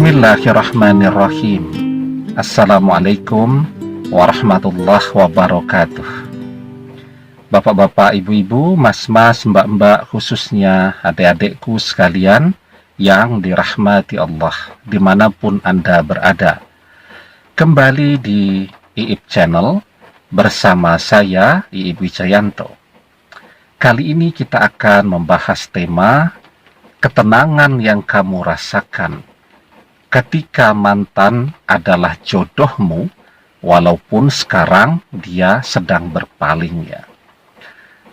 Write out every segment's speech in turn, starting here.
Bismillahirrahmanirrahim. Assalamualaikum warahmatullahi wabarakatuh. Bapak-bapak, ibu-ibu, mas-mas, mbak-mbak, khususnya adik-adikku sekalian yang dirahmati Allah dimanapun Anda berada. Kembali di IIB Channel bersama saya, IIB Wijayanto. Kali ini kita akan membahas tema ketenangan yang kamu rasakan ketika mantan adalah jodohmu, walaupun sekarang dia sedang berpaling ya.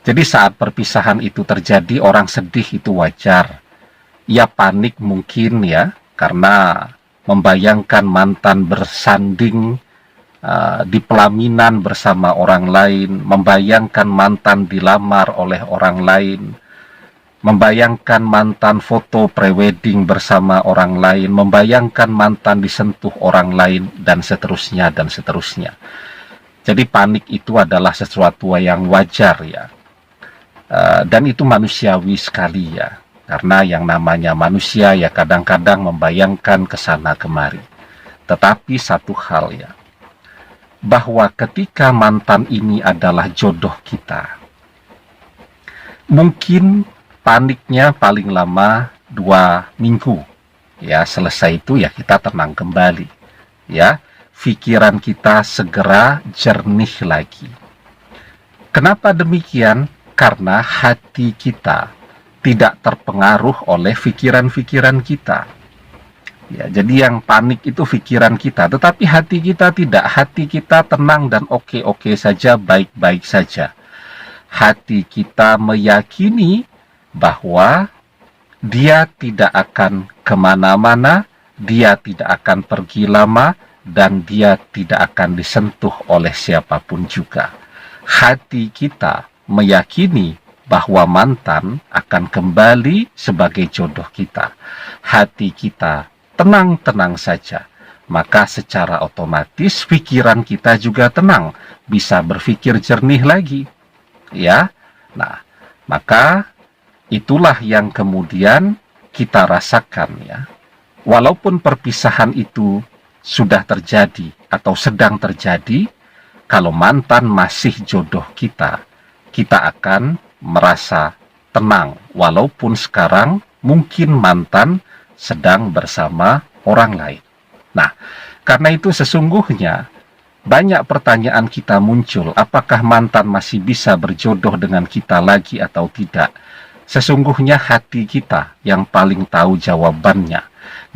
Jadi saat perpisahan itu terjadi, orang sedih itu wajar. Ia panik mungkin ya, karena membayangkan mantan bersanding di pelaminan bersama orang lain, membayangkan mantan dilamar oleh orang lain, membayangkan mantan foto prewedding bersama orang lain, membayangkan mantan disentuh orang lain, dan seterusnya, dan seterusnya. Jadi panik itu adalah sesuatu yang wajar ya. Dan itu manusiawi sekali ya. Karena yang namanya manusia ya kadang-kadang membayangkan kesana kemari. Tetapi satu hal ya, bahwa ketika mantan ini adalah jodoh kita, mungkin paniknya paling lama 2 minggu. Ya, selesai itu ya kita tenang kembali. Ya, pikiran kita segera jernih lagi. Kenapa demikian? Karena hati kita tidak terpengaruh oleh pikiran-pikiran kita. Ya, jadi yang panik itu pikiran kita, tetapi hati kita tidak. Hati kita tenang dan oke-oke saja, baik-baik saja. Hati kita meyakini bahwa dia tidak akan kemana-mana, dia tidak akan pergi lama, dan dia tidak akan disentuh oleh siapapun juga. Hati kita meyakini bahwa mantan akan kembali sebagai jodoh kita. Hati kita tenang-tenang saja, maka secara otomatis pikiran kita juga tenang, bisa berpikir jernih lagi. Ya, nah, maka itulah yang kemudian kita rasakan ya. Walaupun perpisahan itu sudah terjadi atau sedang terjadi, kalau mantan masih jodoh kita, kita akan merasa tenang. Walaupun sekarang mungkin mantan sedang bersama orang lain. Nah, karena itu sesungguhnya banyak pertanyaan kita muncul, apakah mantan masih bisa berjodoh dengan kita lagi atau tidak? Sesungguhnya hati kita yang paling tahu jawabannya.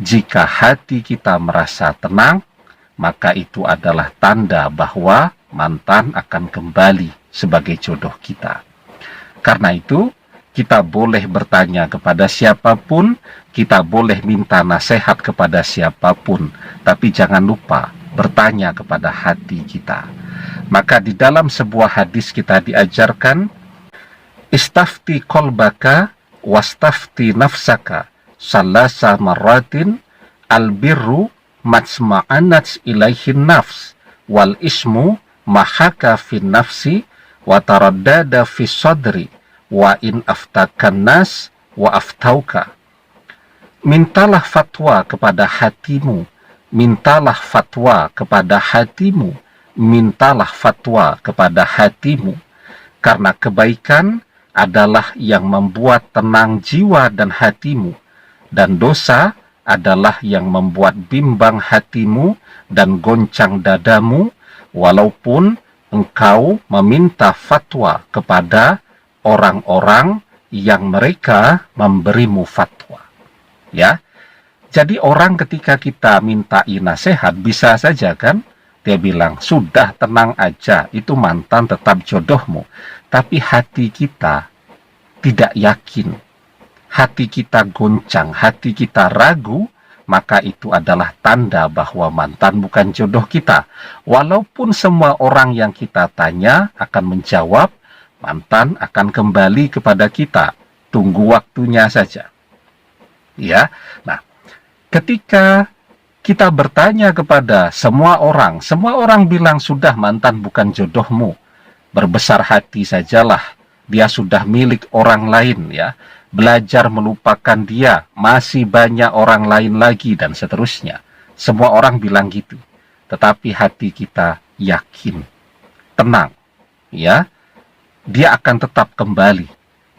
Jika hati kita merasa tenang, maka itu adalah tanda bahwa mantan akan kembali sebagai jodoh kita. Karena itu, kita boleh bertanya kepada siapapun, kita boleh minta nasihat kepada siapapun, tapi jangan lupa bertanya kepada hati kita. Maka di dalam sebuah hadis kita diajarkan, istafti qalbaka wastafti nafsaka salasa marratin albirru matsma'anat ilaihin nafs wal ismu mahaka fin nafsi wa taraddada fi sadri wa in aftakan nas wa aftauka. Mintalah fatwa kepada hatimu, mintalah fatwa kepada hatimu, mintalah fatwa kepada hatimu, karena kebaikan adalah yang membuat tenang jiwa dan hatimu, dan dosa adalah yang membuat bimbang hatimu dan goncang dadamu, walaupun engkau meminta fatwa kepada orang-orang yang mereka memberimu fatwa. Ya, jadi orang ketika kita mintai nasihat bisa saja kan, dia bilang, sudah tenang aja, itu mantan tetap jodohmu. Tapi hati kita tidak yakin, hati kita goncang, hati kita ragu, maka itu adalah tanda bahwa mantan bukan jodoh kita. Walaupun semua orang yang kita tanya akan menjawab, mantan akan kembali kepada kita, tunggu waktunya saja. Ya, nah, ketika kita bertanya kepada semua orang bilang sudah mantan bukan jodohmu, berbesar hati sajalah, dia sudah milik orang lain, ya. Belajar melupakan dia, masih banyak orang lain lagi, dan seterusnya. Semua orang bilang gitu. Tetapi hati kita yakin, tenang, ya. Dia akan tetap kembali.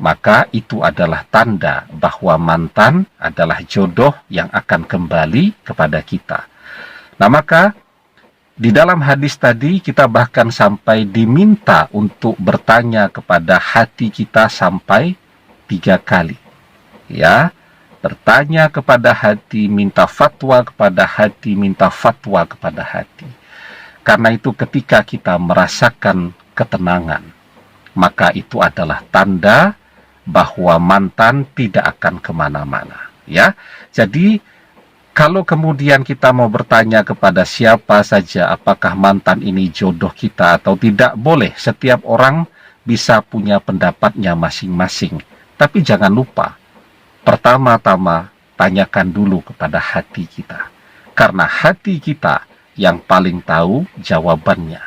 Maka itu adalah tanda bahwa mantan adalah jodoh yang akan kembali kepada kita. Nah, maka di dalam hadis tadi kita bahkan sampai diminta untuk bertanya kepada hati kita sampai 3 kali. Ya, bertanya kepada hati, minta fatwa kepada hati, minta fatwa kepada hati. Karena itu ketika kita merasakan ketenangan, maka itu adalah tanda bahwa mantan tidak akan kemana-mana. Ya, jadi kalau kemudian kita mau bertanya kepada siapa saja apakah mantan ini jodoh kita atau tidak, boleh. Setiap orang bisa punya pendapatnya masing-masing. Tapi jangan lupa, pertama-tama tanyakan dulu kepada hati kita. Karena hati kita yang paling tahu jawabannya.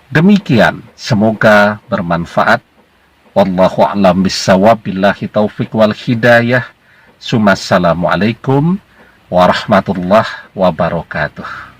Demikian, semoga bermanfaat. Wallahu a'lam bissawab, billahi taufiq wal hidayah. Assalamualaikum warahmatullahi wabarakatuh.